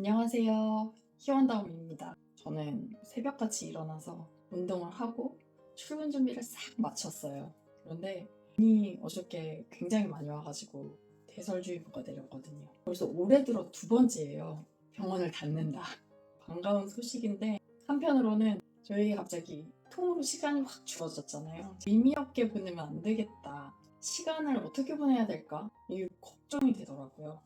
안녕하세요. 희원다움입니다. 저는 새벽같이 일어나서 운동을 하고 출근 준비를 싹 마쳤어요. 그런데 눈이 어저께 굉장히 많이 와가지고 대설주의보가 내렸거든요. 벌써 올해 들어 두 번째예요. 병원을 닫는다. 반가운 소식인데 한편으로는 저에게 갑자기 통으로 시간이 확 줄어졌잖아요. 의미 없게 보내면 안 되겠다. 시간을 어떻게 보내야 될까? 이게 걱정이 되더라고요.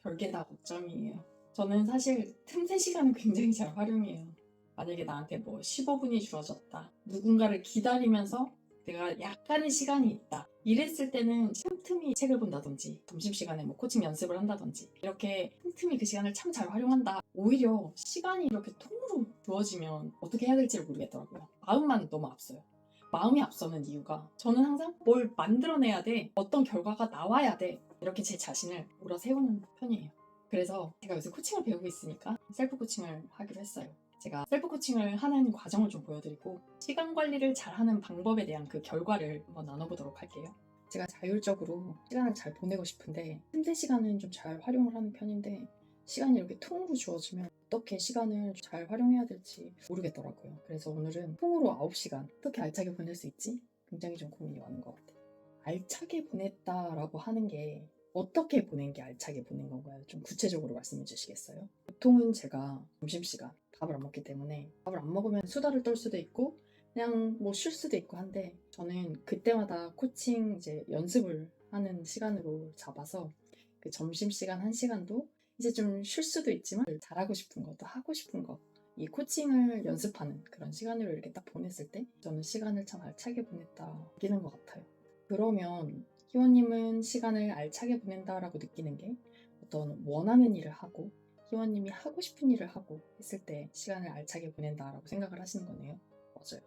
별게 다 걱정이에요. 저는 사실 틈새 시간을 굉장히 잘 활용해요. 만약에 나한테 뭐 15분이 주어졌다. 누군가를 기다리면서 내가 약간의 시간이 있다. 이랬을 때는 틈틈이 책을 본다든지 점심시간에 뭐 코칭 연습을 한다든지 이렇게 틈틈이 그 시간을 참 잘 활용한다. 오히려 시간이 이렇게 통으로 주어지면 어떻게 해야 될지를 모르겠더라고요. 마음만 너무 앞서요. 마음이 앞서는 이유가 저는 항상 뭘 만들어내야 돼. 어떤 결과가 나와야 돼. 이렇게 제 자신을 몰아세우는 편이에요. 그래서 제가 요새 코칭을 배우고 있으니까 셀프 코칭을 하기로 했어요. 제가 셀프 코칭을 하는 과정을 좀 보여드리고 시간 관리를 잘하는 방법에 대한 그 결과를 한번 나눠보도록 할게요. 제가 자율적으로 시간을 잘 보내고 싶은데 틈새 시간은 좀 잘 활용을 하는 편인데 시간이 이렇게 통으로 주어지면 어떻게 시간을 잘 활용해야 될지 모르겠더라고요. 그래서 오늘은 통으로 9시간 어떻게 알차게 보낼 수 있지? 굉장히 좀 고민이 많은 것 같아요. 알차게 보냈다라고 하는 게 어떻게 보낸 게 알차게 보낸 건가요? 좀 구체적으로 말씀해 주시겠어요? 보통은 제가 점심시간 밥을 안 먹기 때문에 밥을 안 먹으면 수다를 떨 수도 있고 그냥 뭐 쉴 수도 있고 한데 저는 그때마다 코칭 이제 연습을 하는 시간으로 잡아서 그 점심시간 1시간도 이제 좀 쉴 수도 있지만 잘하고 싶은 것도 하고 싶은 거 이 코칭을 연습하는 그런 시간으로 이렇게 딱 보냈을 때 저는 시간을 참 알차게 보냈다 느끼는 것 같아요. 그러면 희원님은 시간을 알차게 보낸다라고 느끼는 게 어떤 원하는 일을 하고 희원님이 하고 싶은 일을 하고 했을 때 시간을 알차게 보낸다라고 생각을 하시는 거네요. 맞아요.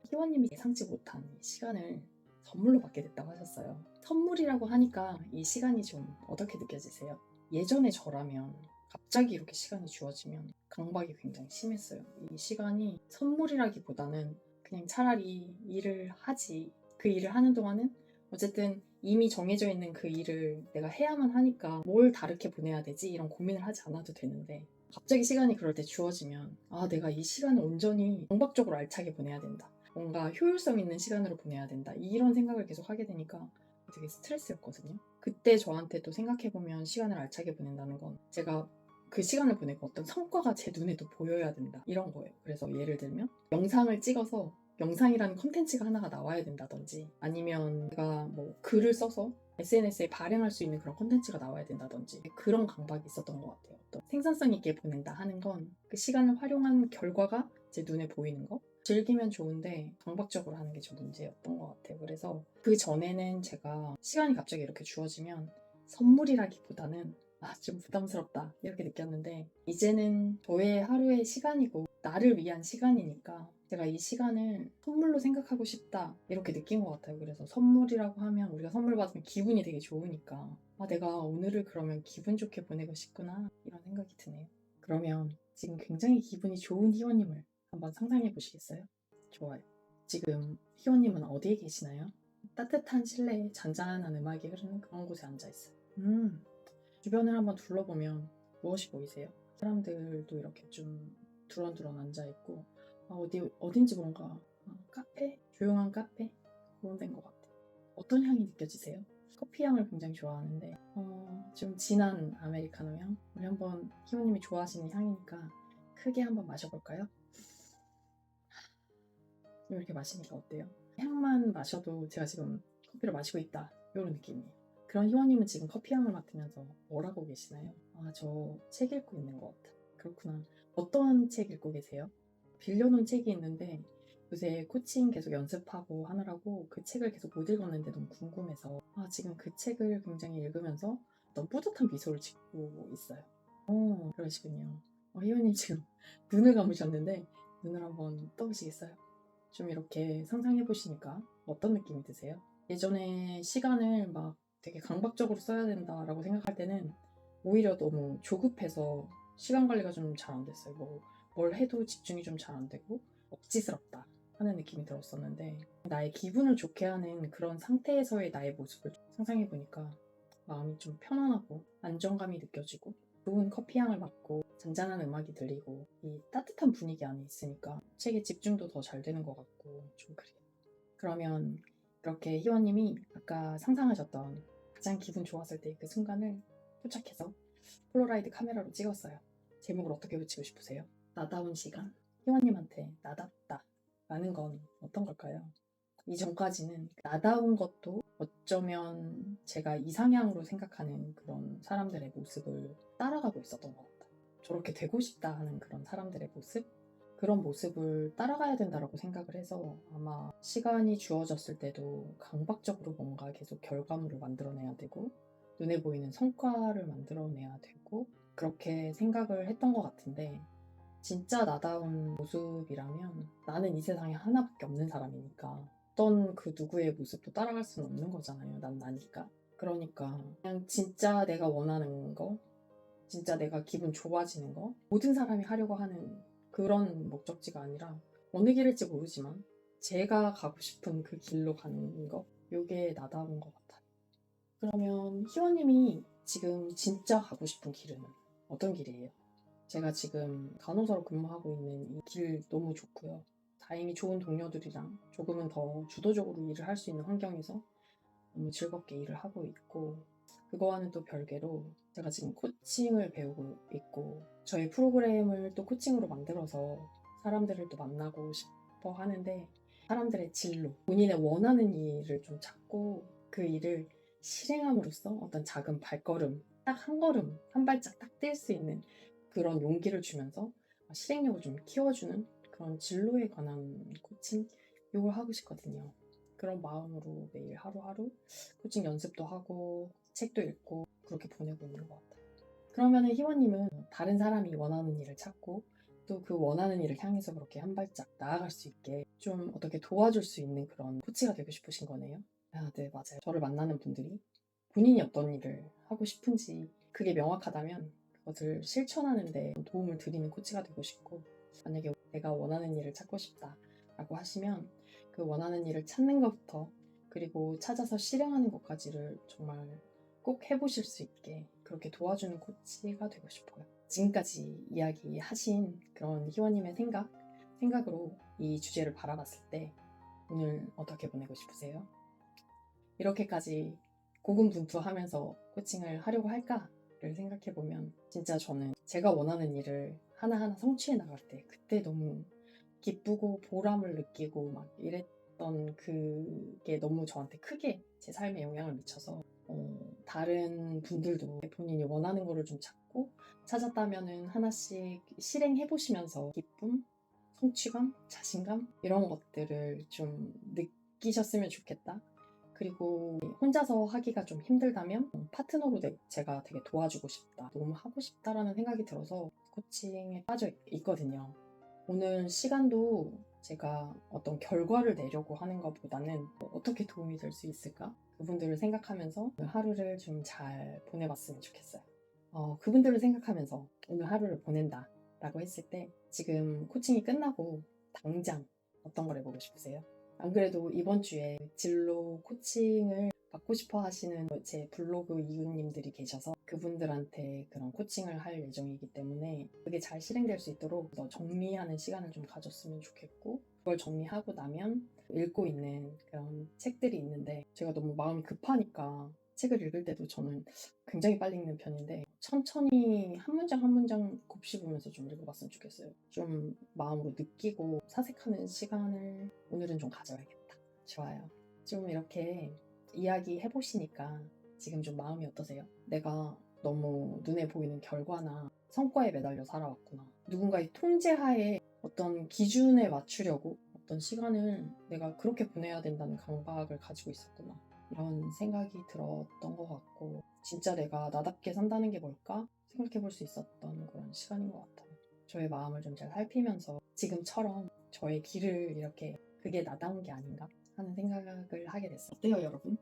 희원님이 예상치 못한 이 시간을 선물로 받게 됐다고 하셨어요. 선물이라고 하니까 이 시간이 좀 어떻게 느껴지세요? 예전에 저라면 갑자기 이렇게 시간이 주어지면 강박이 굉장히 심했어요. 이 시간이 선물이라기보다는 그냥 차라리 일을 하지. 그 일을 하는 동안은 어쨌든 이미 정해져 있는 그 일을 내가 해야만 하니까 뭘 다르게 보내야 되지? 이런 고민을 하지 않아도 되는데 갑자기 시간이 그럴 때 주어지면 내가 이 시간을 온전히 강박적으로 알차게 보내야 된다. 뭔가 효율성 있는 시간으로 보내야 된다. 이런 생각을 계속 하게 되니까 되게 스트레스였거든요. 그때 저한테 또 생각해보면 시간을 알차게 보낸다는 건 제가 그 시간을 보내고 어떤 성과가 제 눈에도 보여야 된다. 이런 거예요. 그래서 예를 들면 영상을 찍어서 영상이라는 컨텐츠가 하나가 나와야 된다든지 아니면 내가 뭐 글을 써서 SNS에 발행할 수 있는 그런 컨텐츠가 나와야 된다든지 그런 강박이 있었던 것 같아요. 어떤 생산성 있게 보낸다 하는 건 그 시간을 활용한 결과가 제 눈에 보이는 거 즐기면 좋은데 강박적으로 하는 게 좀 문제였던 것 같아요. 그래서 그 전에는 제가 시간이 갑자기 이렇게 주어지면 선물이라기보다는 좀 부담스럽다 이렇게 느꼈는데 이제는 저의 하루의 시간이고 나를 위한 시간이니까 제가 이 시간을 선물로 생각하고 싶다 이렇게 느낀 것 같아요. 그래서 선물이라고 하면 우리가 선물 받으면 기분이 되게 좋으니까 내가 오늘을 그러면 기분 좋게 보내고 싶구나 이런 생각이 드네요. 그러면 지금 굉장히 기분이 좋은 희원님을 한번 상상해 보시겠어요? 좋아요. 지금 희원님은 어디에 계시나요? 따뜻한 실내에 잔잔한 음악이 흐르는 그런 곳에 앉아 있어요. 주변을 한번 둘러보면 무엇이 보이세요? 사람들도 이렇게 좀 두런두런 앉아 있고 어딘지 뭔가 카페? 조용한 카페? 그런 데인 것 같아요. 어떤 향이 느껴지세요? 커피 향을 굉장히 좋아하는데 좀 진한 아메리카노 향? 우리 한번 희원님이 좋아하시는 향이니까 크게 한번 마셔볼까요? 이렇게 마시니까 어때요? 향만 마셔도 제가 지금 커피를 마시고 있다 이런 느낌이에요. 그런 희원님은 지금 커피 향을 맡으면서 뭘 하고 계시나요? 저 책 읽고 있는 것 같아. 그렇구나. 어떤 책 읽고 계세요? 빌려놓은 책이 있는데 요새 코칭 계속 연습하고 하느라고 그 책을 계속 못 읽었는데 너무 궁금해서 지금 그 책을 굉장히 읽으면서 너무 뿌듯한 미소를 짓고 있어요. 그러시군요. 희원님 지금 눈을 감으셨는데 눈을 한번 떠보시겠어요? 좀 이렇게 상상해 보시니까 어떤 느낌이 드세요? 예전에 시간을 막 되게 강박적으로 써야 된다라고 생각할 때는 오히려 너무 조급해서 시간 관리가 좀 잘 안 됐어요. 뭘 해도 집중이 좀 잘 안 되고 억지스럽다 하는 느낌이 들었었는데 나의 기분을 좋게 하는 그런 상태에서의 나의 모습을 상상해 보니까 마음이 좀 편안하고 안정감이 느껴지고 좋은 커피 향을 맡고 잔잔한 음악이 들리고 이 따뜻한 분위기 안에 있으니까 책에 집중도 더 잘 되는 것 같고 좀 그래요. 그러면 그렇게 희원님이 아까 상상하셨던 가장 기분 좋았을 때 그 순간을 포착해서 폴라로이드 카메라로 찍었어요. 제목을 어떻게 붙이고 싶으세요? 나다운 시간. 희원님한테 나답다 라는 건 어떤 걸까요? 이전까지는 나다운 것도 어쩌면 제가 이상향으로 생각하는 그런 사람들의 모습을 따라가고 있었던 것 같아요. 저렇게 되고 싶다 하는 그런 사람들의 모습? 그런 모습을 따라가야 된다고 생각을 해서 아마 시간이 주어졌을 때도 강박적으로 뭔가 계속 결과물을 만들어내야 되고 눈에 보이는 성과를 만들어내야 되고 그렇게 생각을 했던 것 같은데 진짜 나다운 모습이라면 나는 이 세상에 하나밖에 없는 사람이니까 어떤 그 누구의 모습도 따라갈 수는 없는 거잖아요. 난 나니까. 그러니까 그냥 진짜 내가 원하는 거, 진짜 내가 기분 좋아지는 거, 모든 사람이 하려고 하는 그런 목적지가 아니라 어느 길일지 모르지만 제가 가고 싶은 그 길로 가는 거, 요게 나다운 것 같아요. 그러면 희원님이 지금 진짜 가고 싶은 길은 어떤 길이에요? 제가 지금 간호사로 근무하고 있는 이 길 너무 좋고요. 다행히 좋은 동료들이랑 조금은 더 주도적으로 일을 할 수 있는 환경에서 너무 즐겁게 일을 하고 있고 그거와는 또 별개로 제가 지금 코칭을 배우고 있고 저희 프로그램을 또 코칭으로 만들어서 사람들을 또 만나고 싶어 하는데 사람들의 진로, 본인의 원하는 일을 좀 찾고 그 일을 실행함으로써 어떤 작은 발걸음, 딱 한 걸음, 한 발짝 딱 뗄 수 있는 그런 용기를 주면서 실행력을 좀 키워주는 그런 진로에 관한 코칭 이걸 하고 싶거든요. 그런 마음으로 매일 하루하루 코칭 연습도 하고 책도 읽고 그렇게 보내고 있는 것 같아요. 그러면은 희원님은 다른 사람이 원하는 일을 찾고 또 그 원하는 일을 향해서 그렇게 한 발짝 나아갈 수 있게 좀 어떻게 도와줄 수 있는 그런 코치가 되고 싶으신 거네요. 아, 네, 맞아요. 저를 만나는 분들이 본인이 어떤 일을 하고 싶은지 그게 명확하다면 그것을 실천하는 데 도움을 드리는 코치가 되고 싶고 만약에 내가 원하는 일을 찾고 싶다라고 하시면 그 원하는 일을 찾는 것부터 그리고 찾아서 실행하는 것까지를 정말 꼭 해보실 수 있게 그렇게 도와주는 코치가 되고 싶어요. 지금까지 이야기하신 그런 희원님의 생각으로 이 주제를 바라봤을 때 오늘 어떻게 보내고 싶으세요? 이렇게까지 고군분투하면서 코칭을 하려고 할까를 생각해보면 진짜 저는 제가 원하는 일을 하나하나 성취해 나갈 때 그때 너무 기쁘고 보람을 느끼고 막 이랬던 그게 너무 저한테 크게 제 삶에 영향을 미쳐서 다른 분들도 본인이 원하는 거를 좀 찾고 찾았다면은 하나씩 실행해 보시면서 기쁨, 성취감, 자신감 이런 것들을 좀 느끼셨으면 좋겠다. 그리고 혼자서 하기가 좀 힘들다면 파트너로 제가 되게 도와주고 싶다, 너무 하고 싶다라는 생각이 들어서 코칭에 빠져 있거든요. 오늘 시간도 제가 어떤 결과를 내려고 하는 것보다는 어떻게 도움이 될 수 있을까? 그분들을 생각하면서 오늘 하루를 좀 잘 보내봤으면 좋겠어요. 그분들을 생각하면서 오늘 하루를 보낸다 라고 했을 때 지금 코칭이 끝나고 당장 어떤 걸 해보고 싶으세요? 안 그래도 이번 주에 진로 코칭을 받고 싶어 하시는 제 블로그 이웃님들이 계셔서 그분들한테 그런 코칭을 할 예정이기 때문에 그게 잘 실행될 수 있도록 더 정리하는 시간을 좀 가졌으면 좋겠고 그걸 정리하고 나면 읽고 있는 그런 책들이 있는데 제가 너무 마음이 급하니까 책을 읽을 때도 저는 굉장히 빨리 읽는 편인데 천천히 한 문장 한 문장 곱씹으면서 좀 읽어봤으면 좋겠어요. 좀 마음으로 느끼고 사색하는 시간을 오늘은 좀 가져야겠다. 좋아요. 좀 이렇게 이야기 해보시니까 지금 좀 마음이 어떠세요? 내가 너무 눈에 보이는 결과나 성과에 매달려 살아왔구나. 누군가의 통제하에 어떤 기준에 맞추려고 어떤 시간을 내가 그렇게 보내야 된다는 강박을 가지고 있었구나. 이런 생각이 들었던 것 같고 진짜 내가 나답게 산다는 게 뭘까 생각해 볼 수 있었던 그런 시간인 것 같아요. 저의 마음을 좀 잘 살피면서 지금처럼 저의 길을 이렇게 그게 나다운 게 아닌가 하는 생각을 하게 됐어요. 어때요, 여러분?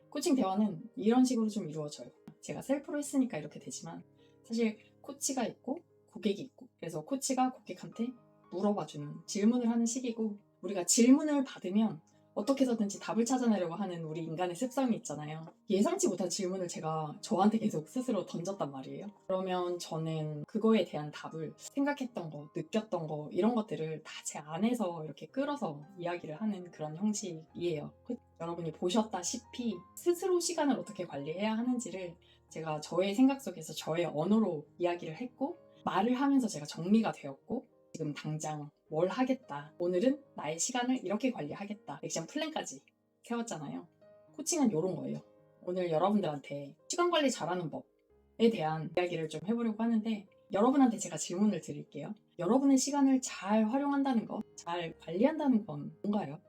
코칭 대화는 이런 식으로 좀 이루어져요. 제가 셀프로 했으니까 이렇게 되지만 사실 코치가 있고 고객이 있고 그래서 코치가 고객한테 물어봐주는 질문을 하는 식이고 우리가 질문을 받으면 어떻게 해서든지 답을 찾아내려고 하는 우리 인간의 습성이 있잖아요. 예상치 못한 질문을 제가 저한테 계속 스스로 던졌단 말이에요. 그러면 저는 그거에 대한 답을 생각했던 거, 느꼈던 거 이런 것들을 다 제 안에서 이렇게 끌어서 이야기를 하는 그런 형식이에요. 여러분이 보셨다시피 스스로 시간을 어떻게 관리해야 하는지를 제가 저의 생각 속에서 저의 언어로 이야기를 했고, 말을 하면서 제가 정리가 되었고, 지금 당장 뭘 하겠다, 오늘은 나의 시간을 이렇게 관리하겠다, 액션 플랜까지 세웠잖아요. 코칭은 이런 거예요. 오늘 여러분들한테 시간 관리 잘하는 법에 대한 이야기를 좀 해보려고 하는데, 여러분한테 제가 질문을 드릴게요. 여러분의 시간을 잘 활용한다는 것, 잘 관리한다는 건 뭔가요?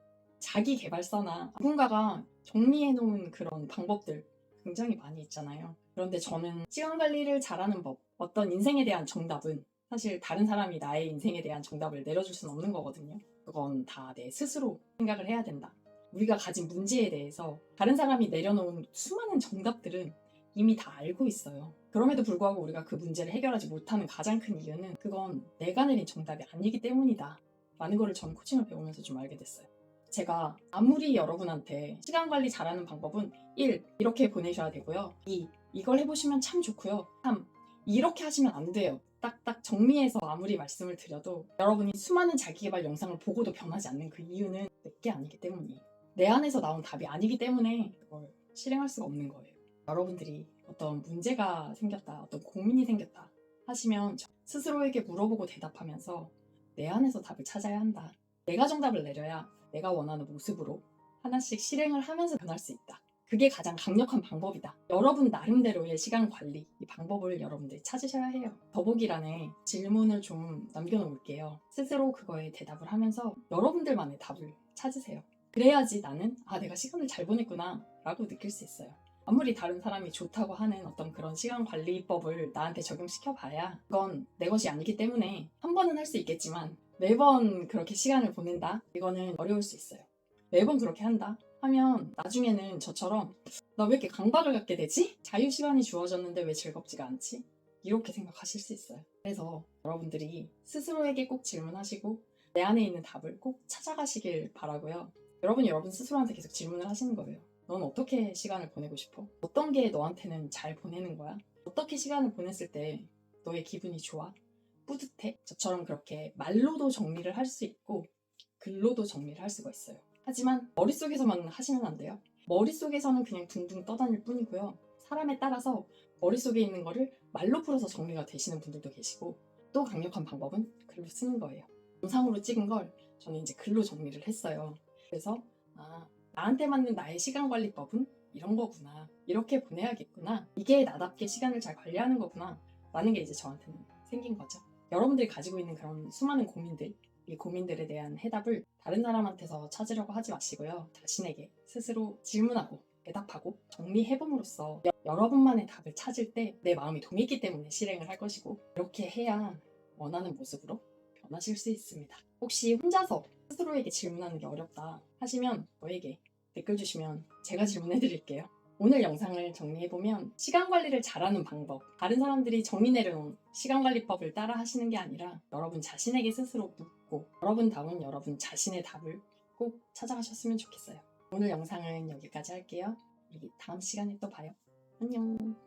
자기 개발서나 누군가가 정리해놓은 그런 방법들 굉장히 많이 있잖아요. 그런데 저는 시간 관리를 잘하는 법, 어떤 인생에 대한 정답은 사실 다른 사람이 나의 인생에 대한 정답을 내려줄 수는 없는 거거든요. 그건 다 내 스스로 생각을 해야 된다. 우리가 가진 문제에 대해서 다른 사람이 내려놓은 수많은 정답들은 이미 다 알고 있어요. 그럼에도 불구하고 우리가 그 문제를 해결하지 못하는 가장 큰 이유는 그건 내가 내린 정답이 아니기 때문이다 라는 거를 전 코칭을 배우면서 좀 알게 됐어요. 제가 아무리 여러분한테 시간 관리 잘하는 방법은 1. 이렇게 보내셔야 되고요. 2. 이걸 해보시면 참 좋고요. 3. 이렇게 하시면 안 돼요. 딱딱 정리해서 아무리 말씀을 드려도 여러분이 수많은 자기계발 영상을 보고도 변하지 않는 그 이유는 내게 아니기 때문이에요. 내 안에서 나온 답이 아니기 때문에 그걸 실행할 수가 없는 거예요. 여러분들이 어떤 문제가 생겼다, 어떤 고민이 생겼다 하시면 스스로에게 물어보고 대답하면서 내 안에서 답을 찾아야 한다. 내가 정답을 내려야 내가 원하는 모습으로 하나씩 실행을 하면서 변할 수 있다. 그게 가장 강력한 방법이다. 여러분 나름대로의 시간 관리, 이 방법을 여러분들이 찾으셔야 해요. 더보기란에 질문을 좀 남겨놓을게요. 스스로 그거에 대답을 하면서 여러분들만의 답을 찾으세요. 그래야지 나는 내가 시간을 잘 보냈구나 라고 느낄 수 있어요. 아무리 다른 사람이 좋다고 하는 어떤 그런 시간 관리법을 나한테 적용시켜 봐야 그건 내 것이 아니기 때문에 한 번은 할 수 있겠지만 매번 그렇게 시간을 보낸다? 이거는 어려울 수 있어요. 매번 그렇게 한다 하면 나중에는 저처럼 나 왜 이렇게 강박을 갖게 되지? 자유시간이 주어졌는데 왜 즐겁지가 않지? 이렇게 생각하실 수 있어요. 그래서 여러분들이 스스로에게 꼭 질문하시고 내 안에 있는 답을 꼭 찾아가시길 바라고요. 여러분이 여러분 스스로한테 계속 질문을 하시는 거예요. 넌 어떻게 시간을 보내고 싶어? 어떤 게 너한테는 잘 보내는 거야? 어떻게 시간을 보냈을 때 너의 기분이 좋아? 뿌듯해? 저처럼 그렇게 말로도 정리를 할 수 있고 글로도 정리를 할 수가 있어요. 하지만 머릿속에서만 하시면 안 돼요. 머릿속에서는 그냥 둥둥 떠다닐 뿐이고요. 사람에 따라서 머릿속에 있는 거를 말로 풀어서 정리가 되시는 분들도 계시고, 또 강력한 방법은 글로 쓰는 거예요. 영상으로 찍은 걸 저는 이제 글로 정리를 했어요. 그래서 나한테 맞는 나의 시간 관리법은 이런 거구나, 이렇게 보내야겠구나, 이게 나답게 시간을 잘 관리하는 거구나 라는 게 이제 저한테는 생긴 거죠. 여러분들이 가지고 있는 그런 수많은 고민들, 이 고민들에 대한 해답을 다른 사람한테서 찾으려고 하지 마시고요. 자신에게 스스로 질문하고 대답하고 정리해봄으로써 여러분만의 답을 찾을 때 내 마음이 동했기 때문에 실행을 할 것이고, 이렇게 해야 원하는 모습으로 변하실 수 있습니다. 혹시 혼자서 스스로에게 질문하는 게 어렵다 하시면 저에게 댓글 주시면 제가 질문해 드릴게요. 오늘 영상을 정리해보면 시간 관리를 잘하는 방법, 다른 사람들이 정의 내려놓은 시간 관리법을 따라 하시는 게 아니라 여러분 자신에게 스스로 묻고 여러분다운 여러분 자신의 답을 꼭 찾아가셨으면 좋겠어요. 오늘 영상은 여기까지 할게요. 우리 다음 시간에 또 봐요. 안녕.